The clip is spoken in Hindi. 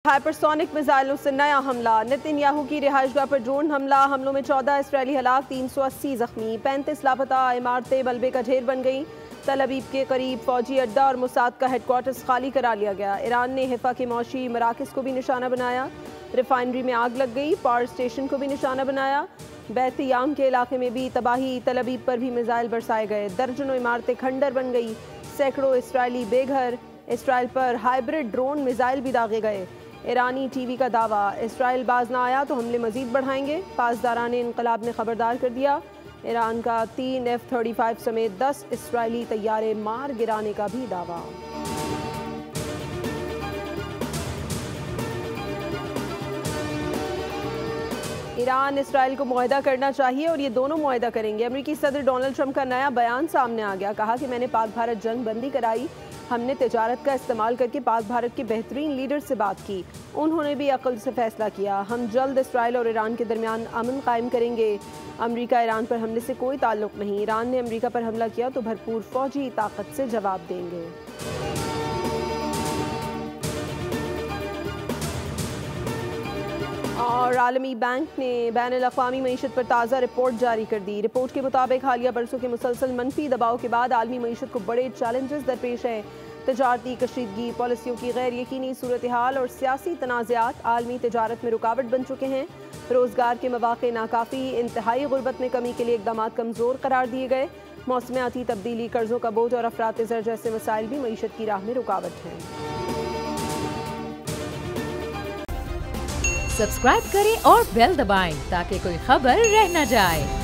हाइपरसोनिक मिसाइलों से नया हमला। नेतन्याहू की रिहाइशगाह पर ड्रोन हमला। हमलों में 14 इसराइली हलाक, 380 जख्मी, 35 लापता। इमारतें मलबे का ढेर बन गई। तल अवीव के करीब फौजी अड्डा और मुसाद का हेडक्वार्टर्स खाली करा लिया गया। ईरान ने हिफा के मौशी मराकज़ को भी निशाना बनाया। रिफाइनरी में आग लग गई। पावर स्टेशन को भी निशाना बनाया। बैतियाम के इलाके में भी तबाही। तल अवीव पर भी मिसाइल बरसाए गए। दर्जनों इमारतें खंडर बन गई। सैकड़ों इसराइली बेघर। इसराइल पर हाइब्रिड ड्रोन मिसाइल भी दागे गए। ईरानी टीवी का दावा, इसराइल बाज ना आया तो हमले मजीद बढ़ाएंगे। पासदारान इनकलाब ने खबरदार कर दिया। ईरान का 3 F-35 समेत 10 इसराइली तैयारे मार गिराने का भी दावा। ईरान इसराइल को मुआहदा करना चाहिए और ये दोनों मुआहदा करेंगे। अमेरिकी सदर डोनाल्ड ट्रंप का नया बयान सामने आ गया। कहा कि मैंने पाक भारत जंग बंदी कराई। हमने तिजारत का इस्तेमाल करके पाक भारत के बेहतरीन लीडर से बात की। उन्होंने भी अक्ल से फैसला किया। हम जल्द इसराइल और ईरान के दरमियान अमन कायम करेंगे। अमेरिका ईरान पर हमले से कोई ताल्लुक नहीं। ईरान ने अमेरिका पर हमला किया तो भरपूर फौजी ताकत से जवाब देंगे। और आलमी बैंक ने बैनुल-अक़वामी मईशत पर ताज़ा रिपोर्ट जारी कर दी। रिपोर्ट के मुताबिक हालिया बरसों के मुसलसल मनफी दबाव के बाद आलमी मईशत को बड़े चैलेंजेस दरपेश हैं। तजारती कशीदगी, पॉलिसियों की गैर यकीनी सूरत हाल और सियासी तनाज़ात आलमी तजारत में रुकावट बन चुके हैं। रोज़गार के मौक़े नाकाफ़ी, इंतहाई गुर्बत में कमी के लिए इक़दाम कमज़ोर करार दिए गए। मौसमियाती तब्दीली, कर्ज़ों का बोझ और अफरात ज़र जैसे मसाइल भी मईशत की राह में रुकावट हैं। सब्सक्राइब करें और बेल दबाएं ताकि कोई खबर रह न जाए।